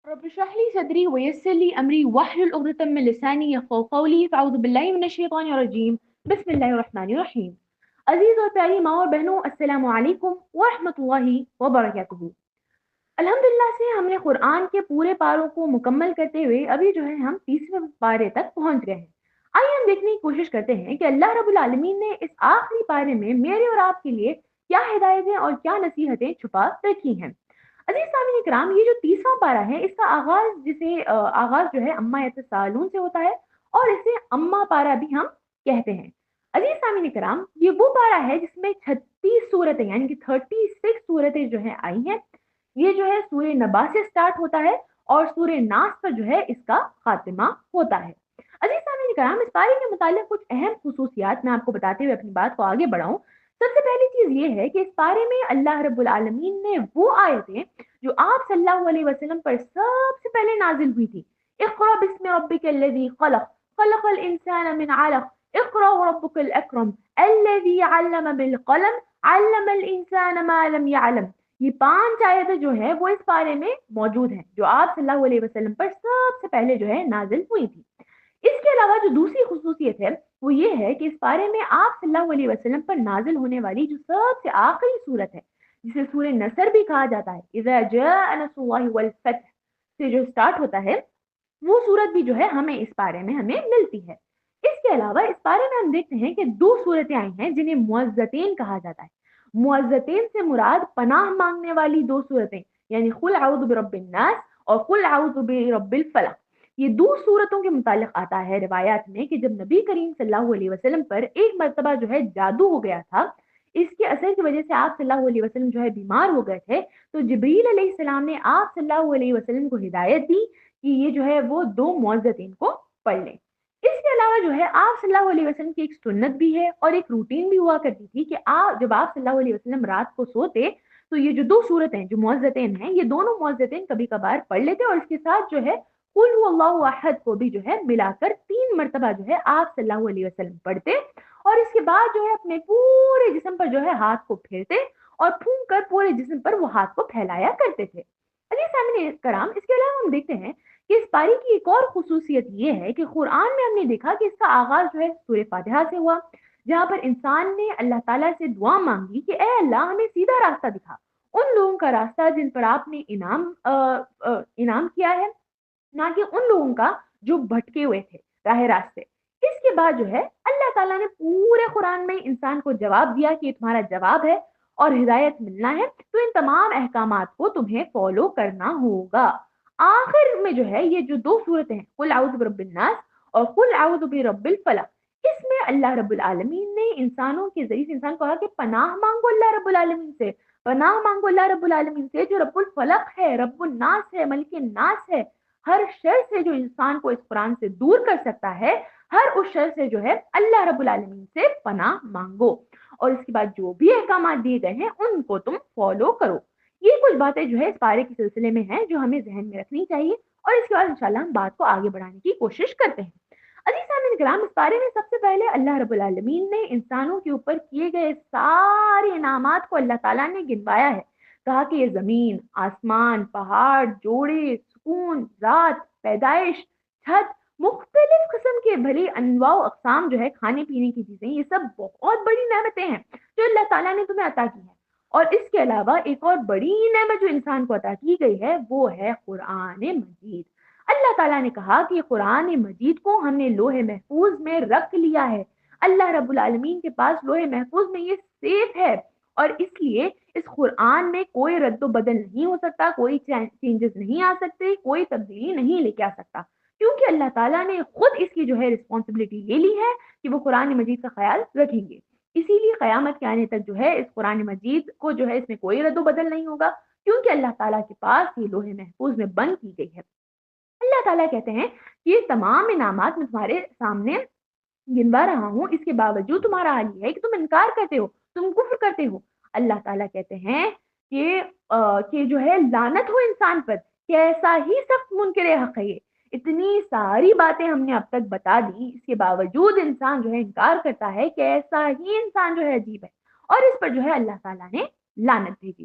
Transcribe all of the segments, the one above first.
رب اشرح لي صدري ويسر لي امري واحلل عقدة من لساني يفقهوا قولي فاعوذ باللہ من الشیطان الرجیم بسم اللہ الرحمن الرحیم۔ عزیز اور پیاری ماں اور بہنوں، السلام علیکم ورحمۃ اللہ وبرکاتہ۔ الحمدللہ سے ہم نے قرآن کے پورے پاروں کو مکمل کرتے ہوئے ابھی جو ہے ہم 30ویں پارے تک پہنچ گئے ہیں۔ آئیے ہم دیکھنے کی کوشش کرتے ہیں کہ اللہ رب العالمین نے اس آخری پارے میں میرے اور آپ کے لیے کیا ہدایتیں اور کیا نصیحتیں چھپا رکھی ہیں۔ عزیز سامعین کرام، یہ جو 30واں پارہ ہے، اس کا آغاز جو ہے اما یتسالون سے ہوتا ہے، اور اسے اما پارہ بھی ہم کہتے ہیں۔ عزیز سامعین کرام، یہ وہ پارہ ہے جس میں 36 صورتیں یعنی کہ 36 صورتیں جو ہے آئی ہیں۔ یہ جو ہے سورہ نبا سے سٹارٹ ہوتا ہے اور سورہ ناس پر جو ہے اس کا خاتمہ ہوتا ہے۔ عزیز سامعین کرام، اس پارے کے متعلق کچھ اہم خصوصیات میں آپ کو بتاتے ہوئے اپنی بات کو آگے بڑھاؤں۔ سب سے پہلی چیز یہ ہے کہ اس پارے میں اللہ رب العالمین نے وہ آیتیں جو آپ صلی اللہ علیہ وسلم پر سب سے پہلے نازل ہوئی تھی، اقرأ بسم ربک الذی خلق خلق الانسان من علق اقرأ وربک الاکرم الذی علم بالقلم علم الانسان ما لم يعلم، یہ 5 آیتیں جو ہے وہ اس پارے میں موجود ہیں جو آپ صلی اللہ علیہ وسلم پر سب سے پہلے جو ہے نازل ہوئی تھی۔ اس کے علاوہ جو دوسری خصوصیت ہے وہ یہ ہے کہ اس بارے میں آپ صلی اللہ علیہ وسلم پر نازل ہونے والی جو سب سے آخری صورت ہے، جسے سورہ نصر بھی کہا جاتا ہے، اذا جاء نصر اللہ والفتح سے جو سٹارٹ ہوتا ہے، وہ صورت بھی جو ہے ہمیں اس بارے میں ہمیں ملتی ہے۔ اس کے علاوہ اس بارے میں ہم دیکھتے ہیں کہ 2 صورتیں آئی ہیں جنہیں معوذتین کہا جاتا ہے۔ معوذتین سے مراد پناہ مانگنے والی 2 صورتیں، یعنی قل اعوذ برب الناس اور قل اعوذ برب الفلق۔ یہ 2 صورتوں کے متعلق آتا ہے روایات میں کہ جب نبی کریم صلی اللہ علیہ وسلم پر ایک مرتبہ جو ہے جادو ہو گیا تھا، اس کے اثر کی وجہ سے آپ صلی اللہ علیہ وسلم جو ہے بیمار ہو گئے تھے، تو جبریل علیہ السلام نے آپ صلی اللہ علیہ وسلم کو ہدایت دی کہ یہ جو ہے وہ 2 معوذتین کو پڑھ لیں۔ اس کے علاوہ جو ہے آپ صلی اللہ علیہ وسلم کی ایک سنت بھی ہے اور ایک روٹین بھی ہوا کرتی تھی کہ جب آپ صلی اللہ علیہ وسلم رات کو سوتے تو یہ جو 2 صورتیں جو معوذتین ہیں، یہ دونوں معوذتین کبھی کبھار پڑھ لیتے اور اس کے ساتھ جو ہے قل هو اللہ احد کو بھی جو ہے ملا کر 3 مرتبہ جو ہے آپ صلی اللہ علیہ وسلم پڑھتے، اور اس کے بعد جو ہے اپنے پورے جسم پر جو ہے ہاتھ کو پھیرتے اور پھونک کر پورے جسم پر وہ ہاتھ کو پھیلایا کرتے تھے۔ عزیز سامعین کرام، اس کے علاوہ ہم دیکھتے ہیں کہ اس پاری کی ایک اور خصوصیت یہ ہے کہ قرآن میں ہم نے دیکھا کہ اس کا آغاز جو ہے سورہ فاتحہ سے ہوا، جہاں پر انسان نے اللہ تعالیٰ سے دعا مانگی کہ اے اللہ ہمیں سیدھا راستہ دکھا، ان لوگوں کا راستہ جن پر آپ نے انعام کیا ہے، نہ کہ ان لوگوں کا جو بھٹکے ہوئے تھے راہ راست سے۔ اس کے بعد جو ہے اللہ تعالیٰ نے پورے قرآن میں انسان کو جواب دیا کہ یہ تمہارا جواب ہے اور ہدایت ملنا ہے تو ان تمام احکامات کو تمہیں فالو کرنا ہوگا۔ آخر میں جو ہے یہ جو 2 صورتیں ہیں، قل اعوذ برب الناس اور قل اعوذ برب الفلق، اس میں اللہ رب العالمین نے انسانوں کے ذریعے سے انسان کو کہا کہ پناہ مانگو اللہ رب العالمین سے، پناہ مانگو اللہ رب العالمین سے جو رب الفلق ہے، رب الناس ہے، ملک الناس ہے۔ ہر شر سے جو انسان کو اس قرآن سے دور کر سکتا ہے، ہر اس شر سے جو ہے اللہ رب العالمین سے پناہ مانگو، اور اس کے بعد جو بھی احکامات دیے گئے ہیں ان کو تم فالو کرو۔ یہ کچھ باتیں جو ہے اس پارے کے سلسلے میں ہیں جو ہمیں ذہن میں رکھنی چاہیے، اور اس کے بعد انشاءاللہ ہم بات کو آگے بڑھانے کی کوشش کرتے ہیں۔ عزیز سامعین کرام، اس بارے میں سب سے پہلے اللہ رب العالمین نے انسانوں کے اوپر کیے گئے سارے انعامات کو اللہ تعالیٰ نے گنوایا ہے۔ کہا کہ یہ زمین، آسمان، پہاڑ، جوڑے، سکون، ذات، پیدائش، چھت، مختلف قسم کے بھلی انواع و اقسام جو ہے کھانے پینے کی چیزیں، یہ سب بہت بڑی نعمتیں ہیں جو اللہ تعالیٰ نے تمہیں عطا کی ہیں۔ اور اس کے علاوہ ایک اور بڑی نعمت جو انسان کو عطا کی گئی ہے وہ ہے قرآن مجید۔ اللہ تعالیٰ نے کہا کہ قرآن مجید کو ہم نے لوح محفوظ میں رکھ لیا ہے، اللہ رب العالمین کے پاس لوح محفوظ میں یہ سیف ہے، اور اس لیے اس قرآن میں کوئی رد و بدل نہیں ہو سکتا، کوئی چینجز نہیں آ سکتے، کوئی تبدیلی نہیں لے کے آ سکتا، کیونکہ اللہ تعالیٰ نے خود اس کی جو ہے رسپانسبلٹی لے لی ہے کہ وہ قرآن مجید کا خیال رکھیں گے۔ اسی لیے قیامت کے آنے تک جو ہے اس قرآن مجید کو جو ہے اس میں کوئی رد و بدل نہیں ہوگا، کیونکہ اللہ تعالیٰ کے پاس یہ لوح محفوظ میں بند کی گئی ہے۔ اللہ تعالیٰ کہتے ہیں کہ یہ تمام انعامات میں تمہارے سامنے گنوا رہا ہوں، اس کے باوجود تمہارا حال یہ ہے کہ تم انکار کرتے ہو، تم کفر کرتے ہو۔ اللہ تعالیٰ کہتے ہیں کہ جو ہے لعنت ہو انسان پر، کیسا ہی سخت منکر حق ہے یہ۔ اتنی ساری باتیں ہم نے اب تک بتا دی، اس کے باوجود انسان جو ہے انکار کرتا ہے، کیسا ہی انسان جو ہے عجیب ہے، اور اس پر جو ہے اللہ تعالیٰ نے لعنت بھیجی۔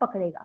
پکڑے گا۔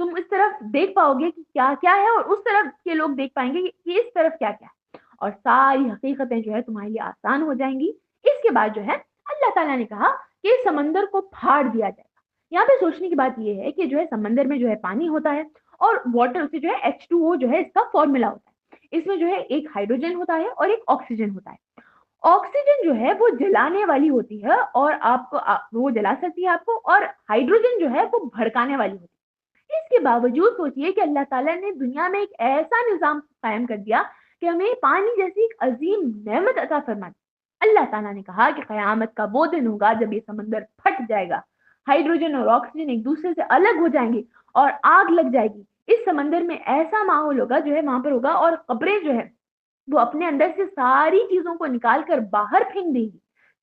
تم اس طرف دیکھ پاؤ گے کہ کیا کیا ہے، اور اس طرف کے لوگ دیکھ پائیں گے کہ اس طرف کیا کیا ہے، اور ساری حقیقتیں جو ہے تمہارے لیے آسان ہو جائیں گی۔ اس کے بعد جو ہے اللہ تعالیٰ نے کہا کہ سمندر کو پھاڑ دیا جائے گا۔ یہاں پہ سوچنے کی بات یہ ہے کہ جو ہے سمندر میں جو ہے پانی ہوتا ہے، اور واٹر سے جو ہے H2O جو ہے اس کا فارمولا ہوتا ہے۔ اس میں جو ہے ایک ہائیڈروجن ہوتا ہے اور ایک آکسیجن ہوتا ہے۔ آکسیجن جو ہے وہ جلانے والی ہوتی ہے، اور آپ کو وہ جلا سکتی ہے آپ کو، اور ہائیڈروجن جو ہے وہ بھڑکانے والی ہوتی ہے۔ اس کے باوجود سوچئے کہ اللہ تعالیٰ نے دنیا میں ایک ایسا نظام قائم کر دیا کہ ہمیں پانی جیسی ایک عظیم نعمت عطا فرما دی۔ اللہ تعالیٰ نے کہا کہ قیامت کا وہ دن ہوگا جب یہ سمندر پھٹ جائے گا، ہائیڈروجن اور آکسیجن ایک دوسرے سے الگ ہو جائیں گے اور آگ لگ جائے گی۔ اس سمندر میں ایسا ماحول ہوگا جو ہے وہاں پر ہوگا، اور قبریں جو ہے وہ اپنے اندر سے ساری چیزوں کو نکال کر باہر پھینک دے گی۔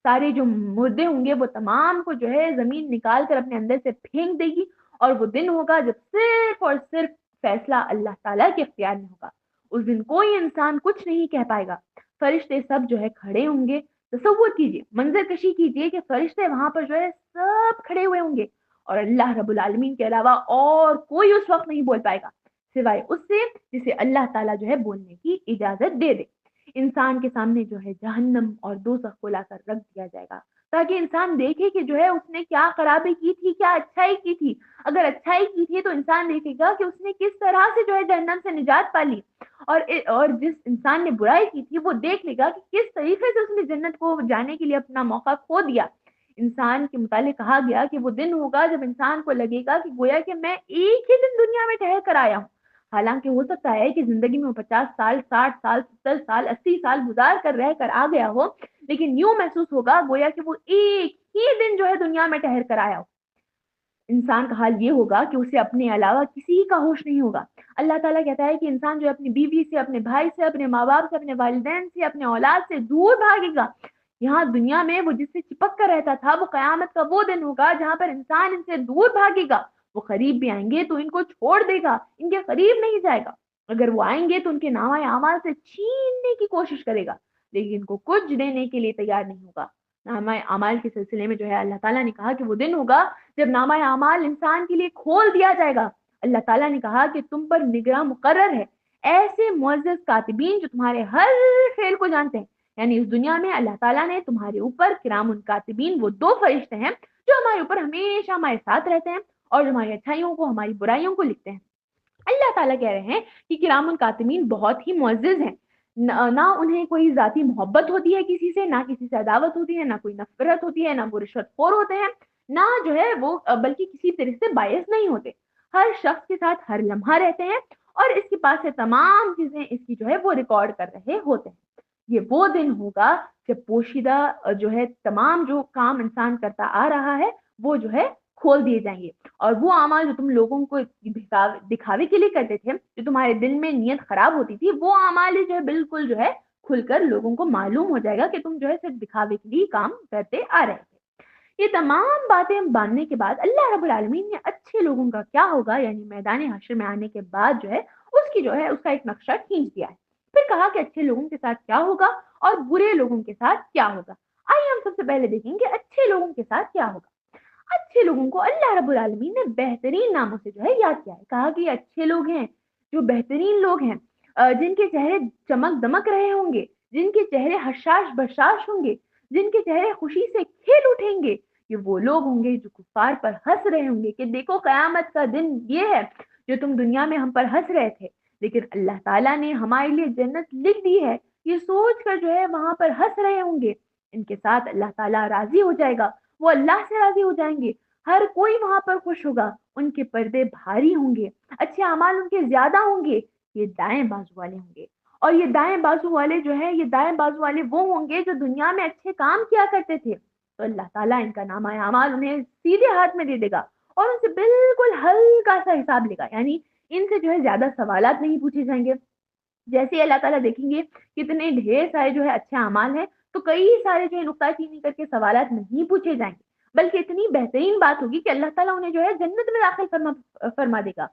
سارے جو مردے ہوں گے وہ تمام کو جو ہے زمین نکال کر اپنے اندر سے پھینک دے گی، اور وہ دن ہوگا جب صرف اور صرف فیصلہ اللہ تعالیٰ کے اختیار میں ہوگا۔ اس دن کوئی انسان کچھ نہیں کہہ پائے گا۔ فرشتے سب جو ہے کھڑے ہوں گے۔ تصور کیجئے، منظر کشی کیجئے کہ فرشتے وہاں پر جو ہے سب کھڑے ہوئے ہوں گے، اور اللہ رب العالمین کے علاوہ اور کوئی اس وقت نہیں بول پائے گا سوائے اس سے جسے اللہ تعالیٰ جو ہے بولنے کی اجازت دے دے۔ انسان کے سامنے جو ہے جہنم اور دوزخ کو لا کر رکھ دیا جائے گا، تاکہ انسان دیکھے کہ جو ہے اس نے کیا خرابی کی تھی، کیا اچھائی کی تھی۔ اگر اچھائی کی تھی تو انسان دیکھے گا کہ اس نے کس طرح سے جو ہے جہنم سے نجات پالی، اور جس انسان نے برائی کی تھی وہ دیکھ لے گا کہ کس طریقے سے اس نے جنت کو جانے کے لیے اپنا موقع کھو دیا۔ انسان کے متعلق کہا گیا کہ وہ دن ہوگا جب انسان کو لگے گا کہ گویا کہ میں ایک ہی دن دنیا میں ٹھہر کر آیا ہوں۔ حالانکہ ہو سکتا ہے کہ زندگی میں وہ 50 سال، 60 سال، 70 سال، 80 سال گزار کر رہ کر آ گیا ہو، لیکن یوں محسوس ہوگا گویا کہ وہ ایک ہی دن جو ہے دنیا میں ٹھہر کر آیا ہو۔ انسان کا حال یہ ہوگا کہ اسے اپنے علاوہ کسی کا ہوش نہیں ہوگا۔ اللہ تعالیٰ کہتا ہے کہ انسان جو اپنی بیوی سے، اپنے بھائی سے، اپنے ماں باپ سے، اپنے والدین سے، اپنے اولاد سے دور بھاگے گا۔ یہاں دنیا میں وہ جس سے چپک کر رہتا تھا، وہ قیامت کا وہ دن ہوگا جہاں پر انسان ان سے دور بھاگے گا۔ وہ قریب بھی آئیں گے تو ان کو چھوڑ دے گا، ان کے قریب نہیں جائے گا۔ اگر وہ آئیں گے تو ان کے نامہ اعمال سے چھیننے کی کوشش کرے گا، لیکن ان کو کچھ دینے کے لیے تیار نہیں ہوگا۔ نامہ اعمال کے سلسلے میں جو ہے اللہ تعالیٰ نے کہا کہ وہ دن ہوگا جب نامہ اعمال انسان کے لیے کھول دیا جائے گا۔ اللہ تعالیٰ نے کہا کہ تم پر نگراں مقرر ہے ایسے معزز کاتبین جو تمہارے ہر فعل کو جانتے ہیں۔ یعنی اس دنیا میں اللہ تعالیٰ نے تمہارے اوپر کرام کاتبین، وہ دو فرشتے ہیں جو ہمارے اوپر ہمیشہ ہمارے ساتھ رہتے ہیں، اور جو ہماری اچھائیوں کو، ہماری برائیوں کو لکھتے ہیں۔ اللہ تعالیٰ کہہ رہے ہیں کہ کرام الکاتبین بہت ہی معزز ہیں، نہ انہیں کوئی ذاتی محبت ہوتی ہے کسی سے، نہ کسی سے عداوت ہوتی ہے، نہ کوئی نفرت ہوتی ہے، نہ وہ رشوت خور ہوتے ہیں، نہ جو ہے وہ بلکہ کسی طرح سے باعث نہیں ہوتے۔ ہر شخص کے ساتھ ہر لمحہ رہتے ہیں، اور اس کے پاس سے تمام چیزیں اس کی جو ہے وہ ریکارڈ کر رہے ہوتے ہیں۔ یہ وہ دن ہوگا جب پوشیدہ جو ہے تمام جو کام انسان کرتا آ رہا ہے وہ جو ہے کھول دیے جائیں گے، اور وہ اعمال جو تم لوگوں کو دکھاوے کے لیے کرتے تھے، جو تمہارے دل میں نیت خراب ہوتی تھی، وہ اعمال جو ہے بالکل جو ہے کھل کر لوگوں کو معلوم ہو جائے گا کہ تم جو ہے صرف دکھاوے کے لیے کام کرتے آ رہے تھے۔ یہ تمام باتیں باندھنے کے بعد اللہ رب العالمین نے اچھے لوگوں کا کیا ہوگا، یعنی میدان حشر میں آنے کے بعد جو ہے اس کی جو ہے اس کا ایک نقشہ کھینچ دیا ہے۔ پھر کہا کہ اچھے لوگوں کے ساتھ کیا ہوگا اور برے لوگوں کے ساتھ کیا ہوگا۔ آئیے ہم سب سے پہلے دیکھیں کہ اچھے لوگوں کے ساتھ کیا ہوگا۔ اچھے لوگوں کو اللہ رب العالمین نے بہترین ناموں سے جو ہے یاد کیا ہے۔ کہا کہ یہ اچھے لوگ ہیں جو بہترین لوگ ہیں، جن کے چہرے چمک دمک رہے ہوں گے، جن کے چہرے حشاش بشاش ہوں گے، جن کے چہرے خوشی سے کھل اٹھیں گے۔ یہ وہ لوگ ہوں گے جو کفار پر ہنس رہے ہوں گے کہ دیکھو قیامت کا دن یہ ہے جو تم دنیا میں ہم پر ہنس رہے تھے، لیکن اللہ تعالیٰ نے ہمارے لیے جنت لکھ دی ہے، یہ سوچ کر جو ہے وہاں پر ہنس رہے ہوں گے۔ ان کے ساتھ اللہ تعالیٰ راضی ہو جائے گا، وہ اللہ سے راضی ہو جائیں گے، ہر کوئی وہاں پر خوش ہوگا، ان کے پردے بھاری ہوں گے، اچھے اعمال ان کے زیادہ ہوں گے۔ یہ دائیں بازو والے ہوں گے، اور یہ دائیں بازو والے جو ہے، یہ دائیں بازو والے وہ ہوں گے جو دنیا میں اچھے کام کیا کرتے تھے، تو اللہ تعالیٰ ان کا نامہ اعمال انہیں سیدھے ہاتھ میں دے دے گا، اور ان سے بالکل ہلکا سا حساب لے گا، یعنی ان سے جو ہے زیادہ سوالات نہیں پوچھے جائیں گے۔ جیسے اللہ تعالیٰ دیکھیں گے کتنے ڈھیر سارے جو ہے اچھے اعمال ہیں، تو کئی سارے جو ہے نکتہ چینی کر کے سوالات نہیں پوچھے جائیں گے، بلکہ اتنی بہترین بات ہوگی کہ اللہ تعالیٰ انہیں جو ہے جنت میں داخل فرما دے گا۔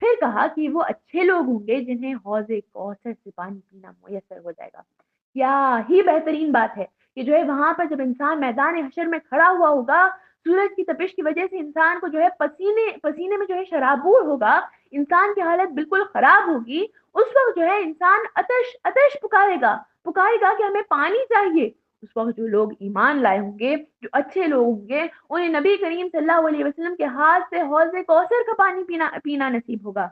پھر کہا کہ وہ اچھے لوگ ہوں گے جنہیں حوض کوثر سے پانی پینا میسر ہو جائے گا۔ کیا ہی بہترین بات ہے کہ جو ہے وہاں پر جب انسان میدان حشر میں کھڑا ہوا ہوگا، سورج کی تپش کی وجہ سے انسان کو جو ہے پسینے پسینے میں جو ہے شرابور ہوگا، انسان کی حالت بالکل خراب ہوگی، اس وقت جو ہے انسان آتش پکارے گا کہ ہمیں پانی چاہیے۔ اس وقت جو لوگ ایمان لائے ہوں گے، جو اچھے لوگ ہوں گے، انہیں نبی کریم صلی اللہ علیہ وسلم کے ہاتھ سے حوض کوثر کا پانی پینا نصیب ہوگا۔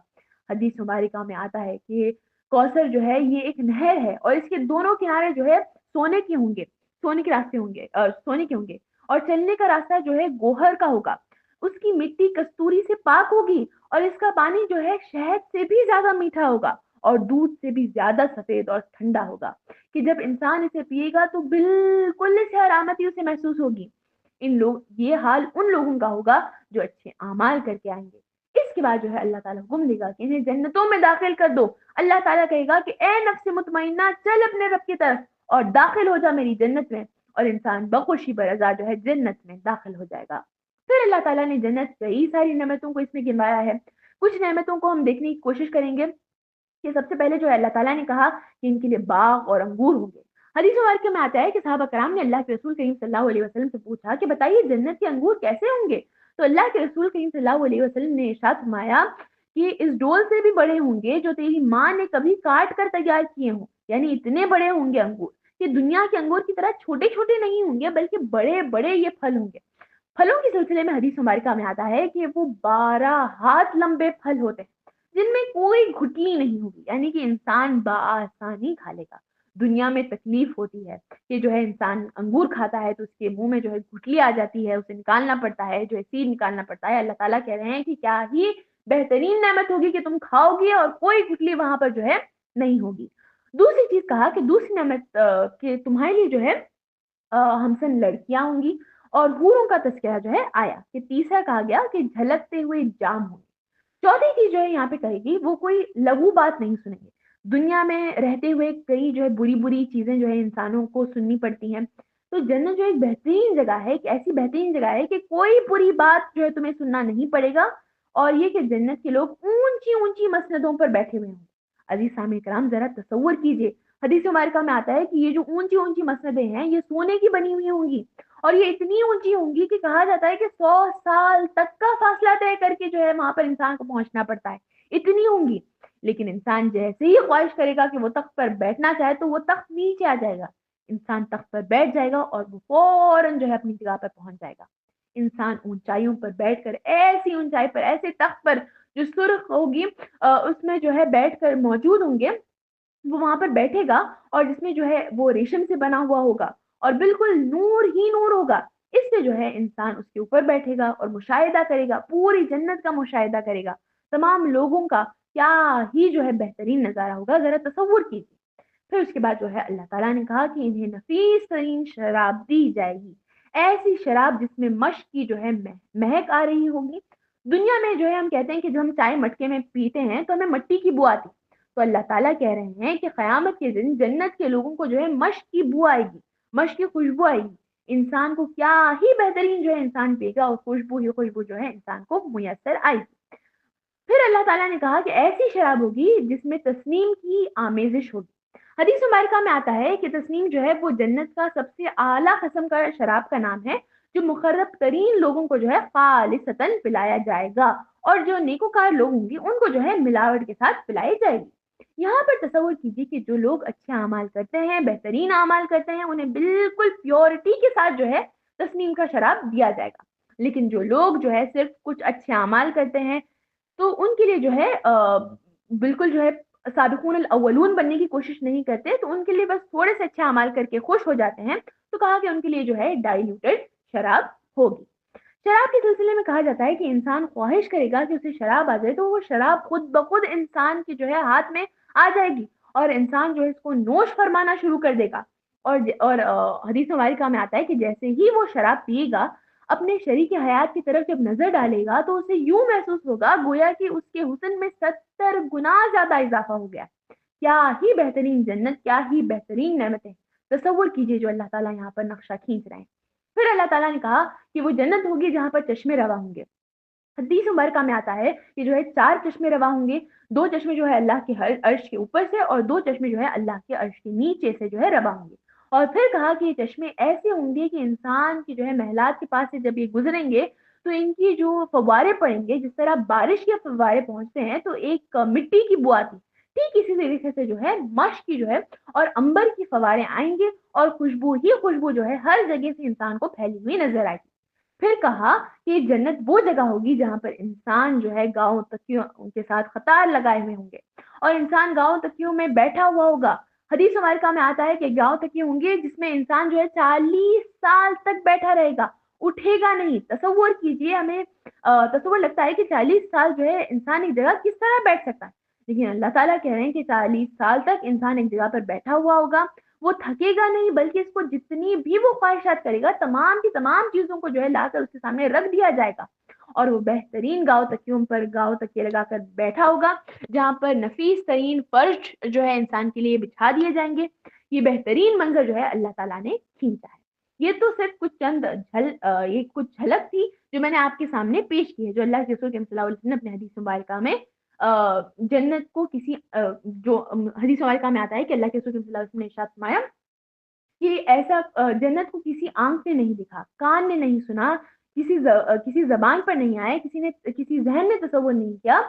حدیث مبارکہ میں آتا ہے کہ کوثر جو ہے یہ ایک نہر ہے، اور اس کے دونوں کنارے جو ہے سونے کے ہوں گے، سونے کے راستے ہوں گے، سونے کے ہوں گے، اور چلنے کا راستہ جو ہے گوہر کا ہوگا۔ اس کی مٹی کستوری سے پاک ہوگی، اور اس کا پانی جو ہے شہد سے بھی زیادہ میٹھا ہوگا، اور دودھ سے بھی زیادہ سفید اور ٹھنڈا ہوگا، کہ جب انسان اسے پیے گا تو بالکل سلامتی اسے محسوس ہوگی۔ یہ حال ان لوگوں کا ہوگا جو اچھے اعمال کر کے آئیں گے۔ اس کے بعد جو ہے اللہ تعالیٰ حکم دے گا کہ انہیں جنتوں میں داخل کر دو۔ اللہ تعالیٰ کہے گا کہ اے نفس مطمئنہ، چل اپنے رب کی طرف اور داخل ہو جا میری جنت میں، اور انسان بخوشی برضا جو ہے جنت میں داخل ہو جائے گا۔ پھر اللہ تعالیٰ نے جنت کئی ساری نعمتوں کو اس میں گنوایا ہے۔ کچھ نعمتوں کو ہم دیکھنے کی کوشش کریں گے کہ سب سے پہلے جو ہے اللہ تعالیٰ نے کہا کہ ان کے لیے باغ اور انگور ہوں گے۔ حدیث مبارکہ میں آتا ہے کہ صحابہ کرام نے اللہ کے رسول کریم صلی اللہ علیہ وسلم سے پوچھا کہ بتائیے جنت کے انگور کیسے ہوں گے؟ تو اللہ کے رسول کریم صلی اللہ علیہ وسلم نے ارشاد فرمایا کہ اس ڈول سے بھی بڑے ہوں گے جو تیری ماں نے کبھی کاٹ کر تیار کیے ہوں، یعنی اتنے بڑے ہوں گے انگور کہ دنیا کے انگور کی طرح چھوٹے چھوٹے نہیں ہوں گے، بلکہ بڑے بڑے یہ پھل ہوں گے۔ پھلوں کے سلسلے میں حدیث مبارکہ میں آتا ہے کہ وہ 12 ہاتھ لمبے پھل ہوتے ہیں جن میں کوئی گھٹلی نہیں ہوگی، یعنی کہ انسان بآسانی کھا لے گا۔ دنیا میں تکلیف ہوتی ہے کہ جو ہے انسان انگور کھاتا ہے تو اس کے منہ میں جو ہے گھٹلی آ جاتی ہے، اسے نکالنا پڑتا ہے، جو ہے سیڈ نکالنا پڑتا ہے۔ اللہ تعالیٰ کہہ رہے ہیں کہ کیا ہی بہترین نعمت ہوگی کہ تم کھاؤ گے اور کوئی گھٹلی وہاں پر جو ہے نہیں ہوگی۔ دوسری چیز کہا کہ دوسری نعمت کہ تمہارے لیے جو ہے ہمسن لڑکیاں ہوں گی، اور حوروں کا تذکرہ جو ہے آیا کہ تیسرا کہا گیا کہ جھلکتے ہوئے جام ہوں گے۔ چوتھی چیز جو ہے یہاں پہ کہے گی وہ کوئی لغو بات نہیں سنیں گے۔ دنیا میں رہتے ہوئے کئی جو ہے بری بری چیزیں جو ہے انسانوں کو سننی پڑتی ہیں، تو جنت جو ایک بہترین جگہ ہے، ایک ایسی بہترین جگہ ہے کہ کوئی بری بات جو ہے تمہیں سننا نہیں پڑے گا، اور یہ کہ جنت کے لوگ اونچی اونچی مسندوں پر بیٹھے ہوئے ہوں گے۔ عزیز سامع کرام ذرا تصور کیجئے، حدیث مبارکہ میں آتا ہے کہ یہ جو اونچی اونچی مسندیں ہیں یہ سونے کی بنی ہوئی ہوں گی، اور یہ اتنی اونچی ہوں گی کہ کہا جاتا ہے کہ 100 سال تک کا فاصلہ طے کر کے جو ہے وہاں پر انسان کو پہنچنا پڑتا ہے، اتنی ہوں گی۔ لیکن انسان جیسے ہی خواہش کرے گا کہ وہ تخت پر بیٹھنا چاہے تو وہ تخت نیچے آ جائے گا، انسان تخت پر بیٹھ جائے گا اور وہ فوراً جو ہے اپنی جگہ پر پہنچ جائے گا۔ انسان اونچائیوں پر بیٹھ کر، ایسی اونچائی پر، ایسے تخت پر جو سرخ ہوگی اس میں جو ہے بیٹھ کر موجود ہوں گے، وہ وہاں پر بیٹھے گا، اور جس میں جو ہے وہ ریشم سے بنا ہوا ہوگا اور بالکل نور ہی نور ہوگا۔ اس سے جو ہے انسان اس کے اوپر بیٹھے گا اور مشاہدہ کرے گا، پوری جنت کا مشاہدہ کرے گا، تمام لوگوں کا۔ کیا ہی جو ہے بہترین نظارہ ہوگا، ذرا تصور کیجیے۔ پھر اس کے بعد جو ہے اللہ تعالیٰ نے کہا کہ انہیں نفیس ترین شراب دی جائے گی، ایسی شراب جس میں مشک کی جو ہے مہک آ رہی ہوگی۔ دنیا میں جو ہے ہم کہتے ہیں کہ جب ہم چائے مٹکے میں پیتے ہیں تو ہمیں مٹی کی بو آتی، تو اللہ تعالیٰ کہہ رہے ہیں کہ قیامت کے دن جنت کے لوگوں کو جو ہے مشک کی بو آئے گی، مشک کی خوشبو آئے گی۔ انسان کو کیا ہی بہترین جو ہے انسان پیے گا، اور خوشبو جو ہے انسان کو میسر آئے گی۔ پھر اللہ تعالیٰ نے کہا کہ ایسی شراب ہوگی جس میں تسنیم کی آمیزش ہوگی۔ حدیث مبارکہ میں آتا ہے کہ تسنیم جو ہے وہ جنت کا سب سے اعلیٰ قسم کا شراب کا نام ہے، جو مقرب ترین لوگوں کو جو ہے خالصتاً پلایا جائے گا، اور جو نیکوکار لوگ ہوں گے ان کو جو ہے ملاوٹ کے ساتھ پلائی جائے گی۔ یہاں پر تصور کیجیے کہ جو لوگ اچھے اعمال کرتے ہیں، بہترین اعمال کرتے ہیں، انہیں بالکل پیورٹی کے ساتھ جو ہے تسنیم کا شراب دیا جائے گا۔ لیکن جو لوگ جو ہے صرف کچھ اچھے اعمال کرتے ہیں تو ان کے لیے جو ہے بالکل جو ہے سابقون الاولون بننے کی کوشش نہیں کرتے، تو ان کے لیے بس تھوڑے سے اچھے اعمال کر کے خوش ہو جاتے ہیں، تو کہا کہ ان کے لیے جو ہے ڈائلوٹڈ شراب ہوگی۔ شراب کے سلسلے میں کہا جاتا ہے کہ انسان خواہش کرے گا کہ اسے شراب آ جائے تو وہ شراب خود بخود انسان کی جو ہے ہاتھ میں آ جائے گی، اور انسان جو ہے اس کو نوش فرمانا شروع کر دے گا۔ اور حدیث مبارکہ میں آتا ہے کہ جیسے ہی وہ شراب پیے گا، اپنے شریک حیات کی طرف جب نظر ڈالے گا تو اسے یوں محسوس ہوگا گویا کہ اس کے حسن میں 70 گنا زیادہ اضافہ ہو گیا۔ کیا ہی بہترین جنت، کیا ہی بہترین نعمتیں، تصور کیجئے جو اللہ تعالیٰ یہاں پر نقشہ کھینچ رہے ہیں۔ پھر اللہ تعالیٰ نے کہا کہ وہ جنت ہوگی جہاں پر چشمے رواں ہوں گے۔ حدیث مبارکہ میں آتا ہے کہ جو ہے 4 چشمے رواں ہوں گے، 2 چشمے جو ہے اللہ کے عرش کے اوپر سے، اور 2 چشمے جو ہے اللہ کے عرش کے نیچے سے جو ہے رواں ہوں گے، اور پھر کہا کہ یہ چشمے ایسے ہوں گے کہ انسان کی جو ہے محلات کے پاس سے جب یہ گزریں گے تو ان کی جو فوارے پڑیں گے، جس طرح بارش کے فوارے پہنچتے ہیں تو ایک مٹی کی بو آتی، ٹھیک اسی طریقے سے جو ہے مشق کی جو ہے اور انبر کی فوارے آئیں گے، اور خوشبو ہی خوشبو جو ہے ہر جگہ سے انسان کو پھیلی ہوئی نظر آئے گی۔ پھر کہا کہ جنت وہ جگہ ہوگی جہاں پر انسان جو ہے گاؤں تکیوں کے ساتھ قطار لگائے ہوئے ہوں گے، اور انسان گاؤں تکیوں میں بیٹھا ہوا ہوگا۔ حدیث مبارکہ میں آتا ہے کہ گاؤں تکیے ہوں گے جس میں انسان جو ہے 40 سال تک بیٹھا رہے گا، اٹھے گا نہیں۔ تصور کیجئے، ہمیں تصور لگتا ہے کہ 40 سال جو ہے انسان ایک جگہ کس طرح بیٹھ سکتا ہے، لیکن اللہ تعالیٰ کہہ رہے ہیں کہ 40 سال تک انسان ایک جگہ پر بیٹھا ہوا ہوگا، وہ تھکے گا نہیں، بلکہ اس کو جتنی بھی وہ خواہشات کرے گا تمام کی تمام چیزوں کو جو ہے لا کر اس کے سامنے رکھ دیا جائے گا، اور وہ بہترین گاؤں تکیوں پر گاؤں تکیے لگا کر بیٹھا ہوگا، جہاں پر نفیس ترین فرش جو ہے انسان کے لیے بچھا دیے جائیں گے۔ یہ بہترین منظر جو ہے اللہ تعالیٰ نے کھینچا ہے۔ یہ تو صرف کچھ چند یہ کچھ جھلک تھی جو میں نے آپ کے سامنے پیش کی ہے، جو اللہ کے رسول صلی اللہ علیہ وسلم نے اپنے حدیث مبارکہ میں جنت کو کسی جو حدیث مبارکہ میں آتا ہے کہ اللہ کے رسول صلی اللہ علیہ وسلم نے ارشاد فرمایا کہ ایسا جنت کو کسی آنکھ نے نہیں دکھا، کان نے نہیں سنا، کسی زبان پر نہیں آئے، کسی ذہن نے تصور نہیں کیا،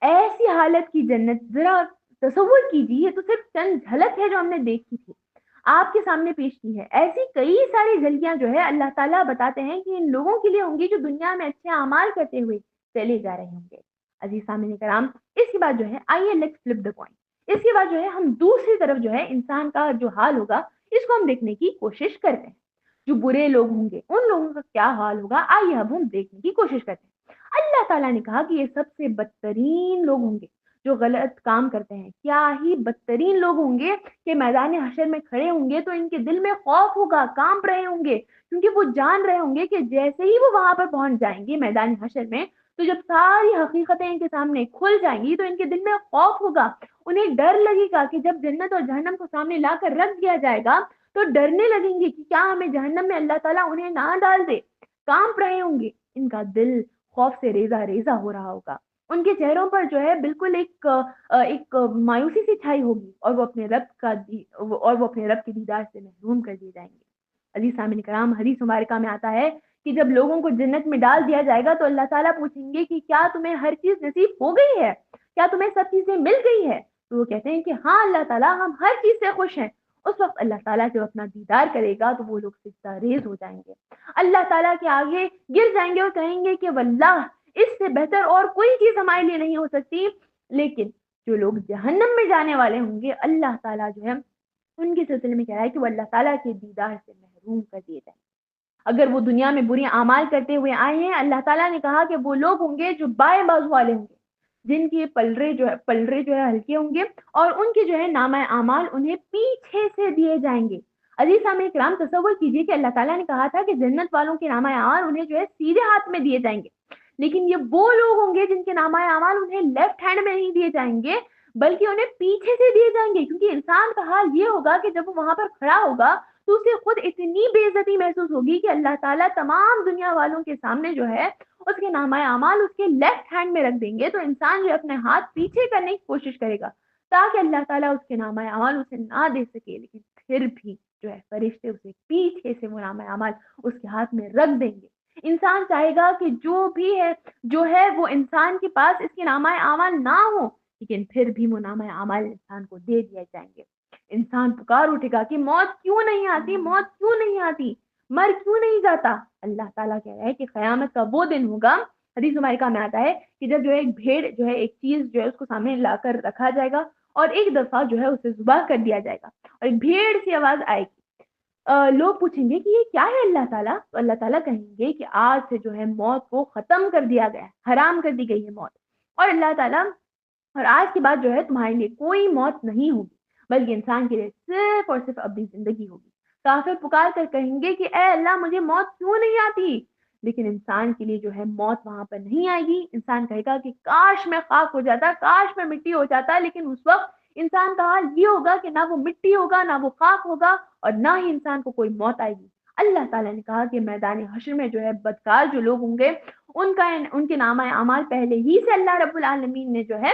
ایسی حالت کی جنت ذرا تصور کیجیے۔ یہ تو صرف چند جھلک ہے جو ہم نے دیکھی تھی، آپ کے سامنے پیش کی ہے۔ ایسی کئی ساری جھلکیاں جو ہے اللہ تعالیٰ بتاتے ہیں کہ ان لوگوں کے لیے ہوں گی جو دنیا میں اچھے اعمال کرتے ہوئے چلے جا رہے ہوں گے۔ عزیز سامعین کرام، اس کے بعد جو ہے آئیے لیٹس فلپ دا کوائن، اس کے بعد جو ہے ہم دوسری طرف جو ہے انسان کا جو حال ہوگا اس کو ہم دیکھنے کی کوشش کرتے ہیں۔ جو برے لوگ ہوں گے ان لوگوں کا کیا حال ہوگا، آئیے اب ہم دیکھنے کی کوشش کرتے ہیں۔ اللہ تعالیٰ نے کہا کہ یہ سب سے بدترین لوگ ہوں گے جو غلط کام کرتے ہیں۔ کیا ہی بدترین لوگ ہوں گے کہ میدان حشر میں کھڑے ہوں گے تو ان کے دل میں خوف ہوگا، کانپ رہے ہوں گے، کیونکہ وہ جان رہے ہوں گے کہ جیسے ہی وہ وہاں پر پہنچ جائیں گے میدان حشر میں، تو جب ساری حقیقتیں ان کے سامنے کھل جائیں گی تو ان کے دل میں خوف ہوگا، انہیں ڈر لگے گا کہ جب جنت اور جہنم کو سامنے لا کر رکھ دیا جائے گا تو ڈرنے لگیں گے کہ کیا ہمیں جہنم میں اللہ تعالیٰ انہیں نہ ڈال دے۔ کانپ رہے ہوں گے، ان کا دل خوف سے ریزہ ریزہ ہو رہا ہوگا، ان کے چہروں پر جو ہے بالکل ایک مایوسی سی چھائی ہوگی، اور وہ اپنے رب کے دیدار سے محروم کر دیے جائیں گے۔ عزیز سامعین کرام، حدیث مبارکہ میں آتا ہے کہ جب لوگوں کو جنت میں ڈال دیا جائے گا تو اللہ تعالیٰ پوچھیں گے کہ کیا تمہیں ہر چیز نصیب ہو گئی ہے، کیا تمہیں سب چیزیں مل گئی ہے؟ تو وہ کہتے ہیں کہ ہاں اللہ تعالیٰ، ہم ہر چیز سے خوش ہیں۔ اس وقت اللہ تعالیٰ جب اپنا دیدار کرے گا تو وہ لوگ سجدہ ریز ہو جائیں گے، اللہ تعالیٰ کے آگے گر جائیں گے اور کہیں گے کہ واللہ اس سے بہتر اور کوئی چیز ہمارے لیے نہیں ہو سکتی۔ لیکن جو لوگ جہنم میں جانے والے ہوں گے، اللہ تعالیٰ جو ہے ان کے سلسلے میں کہہ رہا ہے کہ وہ اللہ تعالیٰ کے دیدار سے محروم کر دیے جائیں گے۔ اگر وہ دنیا میں بری اعمال کرتے ہوئے آئے ہیں، اللہ تعالیٰ نے کہا کہ وہ لوگ ہوں گے جو بائیں بازو والے ہوں گے، جن کے پلڑے جو ہے ہلکے ہوں گے، اور ان کے جو ہے نامہ اعمال انہیں پیچھے سے دیے جائیں گے۔ عزیز سامعین کرام، تصور کیجئے کہ اللہ تعالیٰ نے کہا تھا کہ جنت والوں کے نامہ اعمال انہیں جو ہے سیدھے ہاتھ میں دیے جائیں گے، لیکن یہ وہ لوگ ہوں گے جن کے نامہ اعمال انہیں لیفٹ ہینڈ میں نہیں دیے جائیں گے بلکہ انہیں پیچھے سے دیے جائیں گے، کیونکہ انسان کا حال یہ ہوگا کہ جب وہ وہاں پر کھڑا ہوگا تو اسے خود اتنی بے عزتی محسوس ہوگی کہ اللہ تعالیٰ تمام دنیا والوں کے سامنے جو ہے اس کے نامہ اعمال اس کے لیفٹ ہینڈ میں رکھ دیں گے، تو انسان جو اپنے ہاتھ پیچھے کرنے کی کوشش کرے گا تاکہ اللہ تعالیٰ اس کے نامہ اعمال اسے نہ دے سکے، لیکن پھر بھی جو ہے فرشتے اسے پیچھے سے وہ نامہ اعمال اس کے ہاتھ میں رکھ دیں گے۔ انسان چاہے گا کہ جو ہے وہ انسان کے پاس اس کے نامہ اعمال نہ ہو، لیکن پھر بھی وہ نامہ اعمال انسان کو دے دیے جائیں گے۔ انسان پکار اٹھے گا کہ موت کیوں نہیں آتی، موت کیوں نہیں آتی، مر کیوں نہیں جاتا؟ اللہ تعالیٰ کہہ رہا ہے کہ قیامت کا وہ دن ہوگا، حدیث مبارکہ میں آتا ہے کہ جب جو ہے ایک بھیڑ جو ہے ایک چیز جو ہے اس کو سامنے لا کر رکھا جائے گا اور ایک دفعہ جو ہے اسے ذبح کر دیا جائے گا اور ایک بھیڑ سی آواز آئے گی، لوگ پوچھیں گے کہ یہ کیا ہے اللہ تعالیٰ؟ تو اللہ تعالیٰ کہیں گے کہ آج سے جو ہے موت کو ختم کر دیا گیا ہے، حرام کر دی گئی ہے موت، اور اللہ تعالیٰ اور آج کے بعد جو ہے تمہارے لیے کوئی موت نہیں ہوگی بلکہ انسان کے لیے صرف اور صرف اپنی زندگی ہوگی۔ کافر پکار کر کہیں گے کہ اے اللہ مجھے موت کیوں نہیں آتی؟ لیکن انسان کے لیے جو ہے موت وہاں پر نہیں آئے گی۔ انسان کہے گا کہ کاش میں خاک ہو جاتا، کاش میں مٹی ہو جاتا، لیکن اس وقت انسان کا حال یہ ہوگا کہ نہ وہ مٹی ہوگا، نہ وہ خاک ہوگا، اور نہ ہی انسان کو کوئی موت آئے گی۔ اللہ تعالیٰ نے کہا کہ میدان حشر میں جو ہے بدکار جو لوگ ہوں گے ان کے نامہ اعمال پہلے ہی سے اللہ رب العالمین نے جو ہے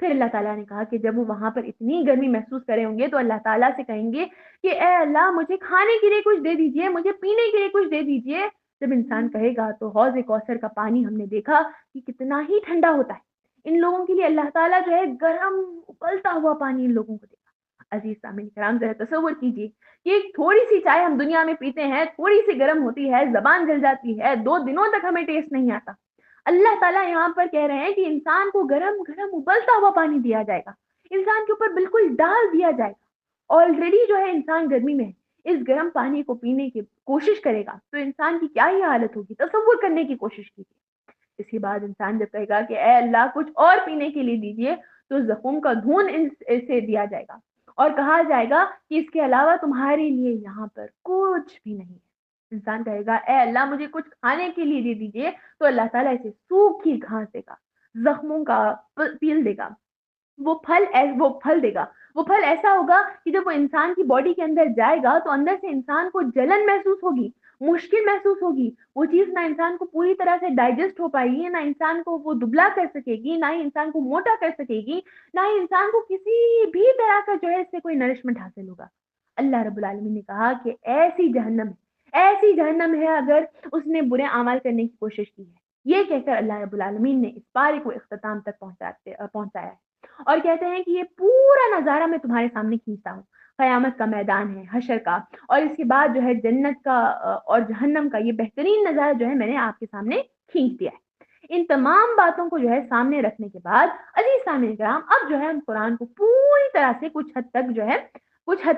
پھر اللہ تعالیٰ نے کہا کہ جب وہ وہاں پر اتنی گرمی محسوس کرے ہوں گے تو اللہ تعالیٰ سے کہیں گے کہ اے اللہ مجھے کھانے کے لیے کچھ دے دیجئے، مجھے پینے کے لیے کچھ دے دیجئے۔ جب انسان کہے گا تو حوض کوثر کا پانی ہم نے دیکھا کہ کتنا ہی ٹھنڈا ہوتا ہے، ان لوگوں کے لیے اللہ تعالیٰ جو ہے گرم ابلتا ہوا پانی ان لوگوں کو دے گا۔ عزیز سامعین کرام ذرا تصور کیجیے کہ ایک تھوڑی سی چائے ہم دنیا میں پیتے ہیں، تھوڑی سی گرم ہوتی ہے، زبان جل جاتی ہے، 2 دنوں تک ہمیں ٹیسٹ نہیں آتا۔ اللہ تعالیٰ یہاں پر کہہ رہے ہیں کہ انسان کو گرم گرم ابلتا ہوا پانی دیا جائے گا، انسان کے اوپر بالکل ڈال دیا جائے گا۔ آلریڈی جو ہے انسان گرمی میں ہے، اس گرم پانی کو پینے کی کوشش کرے گا تو انسان کی کیا ہی حالت ہوگی، تصور کرنے کی کوشش کیجیے۔ اس کے بعد انسان جب کہے گا کہ اے اللہ کچھ اور پینے کے لیے دیجیے تو زخم کا دھون اسے دیا جائے گا اور کہا جائے گا کہ اس کے علاوہ تمہارے لیے یہاں پر کچھ بھی نہیں ہے۔ انسان کہے گا اے اللہ مجھے کچھ کھانے کے لیے دے دیجیے تو اللہ تعالیٰ اسے سوکھی گھاس دے گا، زخموں کا پیل دے گا، وہ پھل دے گا۔ وہ پھل ایسا ہوگا کہ جب وہ انسان کی باڈی کے اندر جائے گا تو اندر سے انسان کو جلن محسوس ہوگی، مشکل محسوس ہوگی، وہ چیز نہ انسان کو پوری طرح سے ڈائجسٹ ہو پائے گی، نہ انسان کو وہ دبلا کر سکے گی، نہ ہی انسان کو موٹا کر سکے گی، نہ ہی انسان کو کسی بھی طرح کا جو ہے اس سے کوئی نرشمنٹ حاصل ہوگا۔ اللہ رب العالمین نے کہا کہ ایسی جہنم ہے اگر اس نے برے اعمال کرنے کی کوشش کی ہے۔ یہ کہہ کر اللہ رب العالمین نے اس پارے کو اختتام تک پہنچایا ہے اور کہتے ہیں کہ یہ پورا نظارہ میں تمہارے سامنے کھینچتا ہوں۔ قیامت کا میدان ہے، حشر کا، اور اس کے بعد جو ہے جنت کا اور جہنم کا یہ بہترین نظارہ جو ہے میں نے آپ کے سامنے کھینچ دیا ہے۔ ان تمام باتوں کو جو ہے سامنے رکھنے کے بعد عزیز سامعین کرام اب جو ہے ہم قرآن کو پوری طرح سے کچھ حد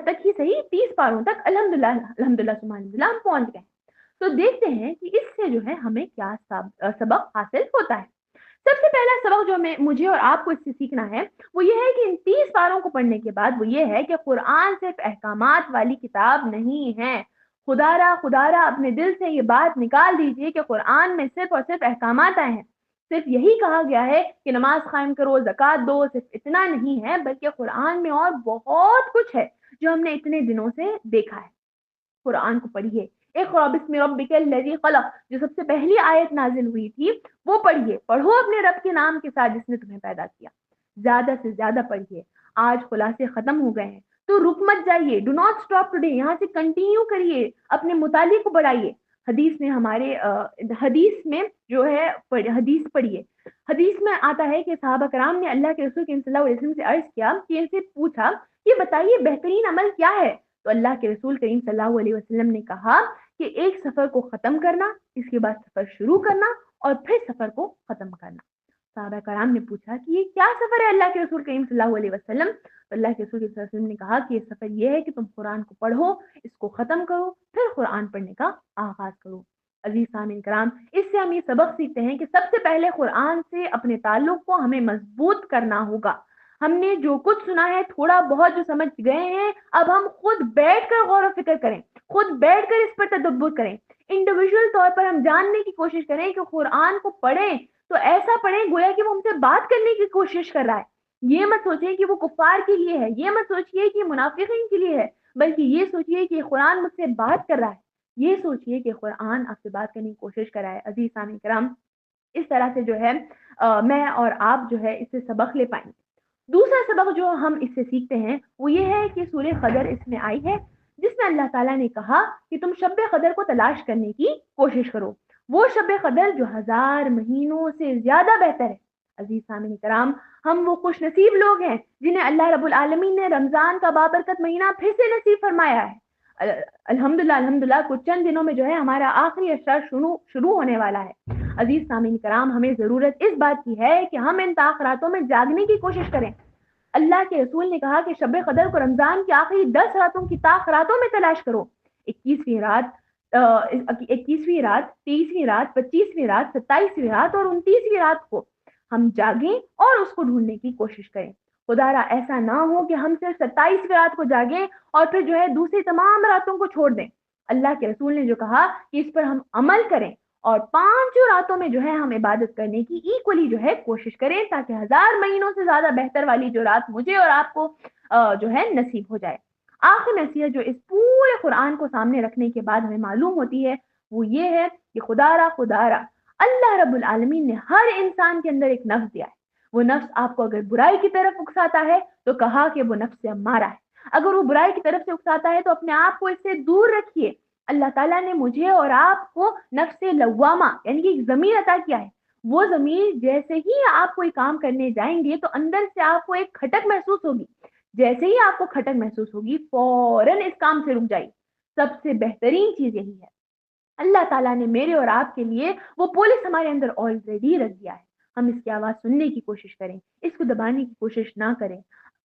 تک ہی صحیح 30 پاروں تک الحمدللہ سبحان اللہ ہم پہنچ گئے۔ تو دیکھتے ہیں کہ اس سے جو ہے ہمیں کیا سبق حاصل ہوتا ہے۔ سب سے پہلا سبق جو مجھے اور آپ کو اس سے سیکھنا ہے وہ یہ ہے کہ ان 30 پاروں کو پڑھنے کے بعد وہ یہ ہے کہ قرآن صرف احکامات والی کتاب نہیں ہے۔ خدا را اپنے دل سے یہ بات نکال دیجئے کہ قرآن میں صرف اور صرف احکامات آئے ہیں، صرف یہی کہا گیا ہے کہ نماز قائم کرو، زکوٰۃ دو، صرف اتنا نہیں ہے، بلکہ قرآن میں اور بہت کچھ ہے جو ہم نے اتنے دنوں سے دیکھا ہے۔ قرآن کو پڑھیے، اقرأ بسم ربک الذی خلق جو سب سے پہلی آیت نازل ہوئی تھی وہ پڑھیے، پڑھو اپنے رب کے نام کے ساتھ جس نے تمہیں پیدا کیا، زیادہ سے زیادہ پڑھیے۔ آج خلاصے ختم ہو گئے ہیں تو رک مت جائیے، ڈو ناٹ اسٹاپ ٹوڈے، یہاں سے کنٹینیو کریے، اپنے مطالعے کو بڑھائیے۔ حدیث میں جو ہے حدیث پڑھیے۔ حدیث میں آتا ہے کہ صحابہ کرام نے اللہ کے رسول صلی اللہ علیہ وسلم سے عرض کیا کہ ان سے پوچھا کہ بتائیے بہترین عمل کیا ہے؟ تو اللہ کے رسول کریم صلی اللہ علیہ وسلم نے کہا کہ ایک سفر کو ختم کرنا، اس کے بعد سفر شروع کرنا اور پھر سفر کو ختم کرنا۔ صحابہ کرام نے پوچھا کہ یہ کیا سفر ہے اللہ کے رسول کریم صلی اللہ علیہ وسلم؟ تو اللہ کے رسول صلی اللہ علیہ وسلم نے کہا کہ یہ سفر یہ ہے کہ تم قرآن کو پڑھو، اس کو ختم کرو، پھر قرآن پڑھنے کا آغاز کرو۔ عزیز سامعین کرام، اس سے ہم یہ سبق سیکھتے ہیں کہ سب سے پہلے قرآن سے اپنے تعلق کو ہمیں مضبوط کرنا ہوگا۔ ہم نے جو کچھ سنا ہے، تھوڑا بہت جو سمجھ گئے ہیں، اب ہم خود بیٹھ کر غور و فکر کریں، خود بیٹھ کر اس پر تدبر کریں، انڈیویجول طور پر ہم جاننے کی کوشش کریں کہ قرآن کو پڑھیں تو ایسا پڑھیں گویا کہ وہ ہم سے بات کرنے کی کوشش کر رہا ہے۔ یہ مت سوچیں کہ وہ کفار کے لیے ہے، یہ مت سوچئے کہ منافقین کے لیے ہے، بلکہ یہ سوچئے کہ قرآن مجھ سے بات کر رہا ہے، یہ سوچئے کہ قرآن آپ سے بات کرنے کی کوشش کر رہا ہے۔ عزیز سامعین کرام، اس طرح سے جو ہے میں اور آپ جو ہے اس سے سبق لے پائیں گے۔ دوسرا سبق جو ہم اس سے سیکھتے ہیں وہ یہ ہے کہ سورہ قدر اس میں آئی ہے جس میں اللہ تعالیٰ نے کہا کہ تم شب قدر کو تلاش کرنے کی کوشش کرو، وہ شب قدر جو 1000 مہینوں سے زیادہ بہتر ہے۔ عزیز سامعین کرام، ہم وہ خوش نصیب لوگ ہیں جنہیں اللہ رب العالمین نے رمضان کا بابرکت مہینہ پھر سے نصیب فرمایا ہے۔ الحمدللہ کچھ چند دنوں میں جو ہے ہمارا آخری اشرا شروع ہونے والا ہے۔ عزیز سامعین کرام، ہمیں ضرورت اس بات کی ہے کہ ہم ان تاخراتوں میں جاگنے کی کوشش کریں۔ اللہ کے رسول نے کہا کہ شب قدر کو رمضان کی آخری 10 راتوں کی تاخراتوں میں تلاش کرو۔ 21ویں رات، 23ویں رات، 25ویں رات، 27ویں رات اور 29ویں رات کو ہم جاگیں اور اس کو ڈھونڈنے کی کوشش کریں۔ خدا را ایسا نہ ہو کہ ہم صرف 27ویں رات کو جاگیں اور پھر جو ہے دوسری تمام راتوں کو چھوڑ دیں۔ اللہ کے رسول نے جو کہا کہ اس پر ہم عمل کریں اور 5 راتوں میں جو ہے ہم عبادت کرنے کی ایکولی جو ہے کوشش کریں تاکہ 1000 مہینوں سے زیادہ بہتر والی جو رات مجھے اور آپ کو جو ہے نصیب ہو جائے۔ آخر نصیحت جو اس پورے قرآن کو سامنے رکھنے کے بعد ہمیں معلوم ہوتی ہے وہ یہ ہے کہ خدا را اللہ رب العالمین نے ہر انسان کے اندر ایک نفس دیا ہے۔ وہ نفس آپ کو اگر برائی کی طرف اکساتا ہے تو کہا کہ وہ نفس امارہ ہے، اگر وہ برائی کی طرف سے اکساتا ہے تو اپنے آپ کو اس سے دور رکھیے۔ اللہ تعالیٰ نے مجھے اور آپ کو نفس لوامہ یعنی کہ ایک ضمیر عطا کیا ہے، وہ ضمیر جیسے ہی آپ کوئی کام کرنے جائیں گے تو اندر سے آپ کو ایک کھٹک محسوس ہوگی، جیسے ہی آپ کو کھٹک محسوس ہوگی فوراً اس کام سے رک جائیے۔ سب سے بہترین چیز یہی ہے، اللہ تعالیٰ نے میرے اور آپ کے لیے وہ پولیس ہمارے اندر آلریڈی رکھ دیا ہے، ہم اس کی آواز سننے کی کوشش کریں، اس کو دبانے کی کوشش نہ کریں۔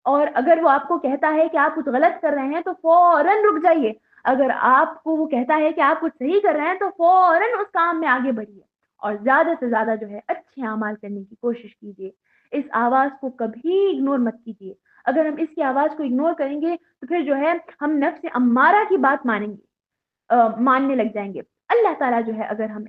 اور اگر وہ آپ کو کہتا ہے کہ آپ کچھ غلط کر رہے ہیں تو فوراً رک جائیے، اگر آپ کو وہ کہتا ہے کہ آپ کچھ صحیح کر رہے ہیں تو فوراً اس کام میں آگے بڑھیے، اور زیادہ سے زیادہ جو ہے اچھے اعمال کرنے کی کوشش کیجیے۔ اس آواز کو کبھی اگنور مت کیجیے، اگر ہم اس کی آواز کو اگنور کریں گے تو پھر جو ہے ہم نفس امارہ کی بات مانیں گے، ماننے لگ جائیں گے۔ اللہ تعالیٰ جو ہے اگر ہم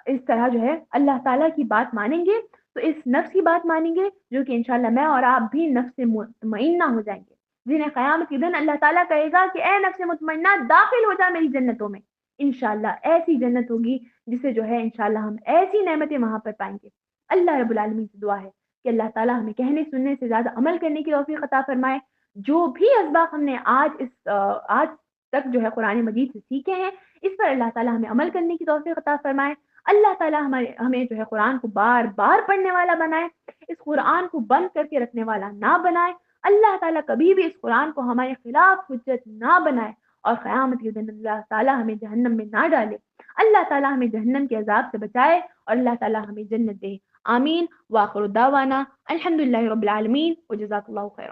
اس طرح جو ہے اللہ تعالیٰ کی بات مانیں گے تو اس نفس کی بات مانیں گے، جو کہ انشاءاللہ میں اور آپ بھی نفس مطمئنہ ہو جائیں گے، جنہیں قیامت کے دن اللہ تعالیٰ کہے گا کہ اے نفس مطمئنہ داخل ہو جا میری جنتوں میں۔ انشاءاللہ ایسی جنت ہوگی جسے جو ہے انشاءاللہ ہم ایسی نعمتیں وہاں پر پائیں گے۔ اللہ رب العالمین سے دعا ہے کہ اللہ تعالیٰ ہمیں کہنے سننے سے زیادہ عمل کرنے کی توفیق عطا فرمائے۔ جو بھی اسباق ہم نے آج تک جو ہے قرآن مجید سے سیکھے ہیں، اس پر اللہ تعالیٰ ہمیں عمل کرنے کی توفیق عطا فرمائے۔ اللہ تعالیٰ ہمیں جو ہے قرآن کو بار بار پڑھنے والا بنائے، اس قرآن کو بند کر کے رکھنے والا نہ بنائے۔ اللہ تعالیٰ کبھی بھی اس قرآن کو ہمارے خلاف حجت نہ بنائے، اور قیامت کے دن اللہ تعالیٰ ہمیں جہنم میں نہ ڈالے۔ اللہ تعالیٰ ہمیں جہنم کے عذاب سے بچائے اور اللہ تعالیٰ ہمیں جنت دے۔ آمین۔ وآخر دعوانا الحمد للہ رب العالمین، وجزاک اللہ خیر۔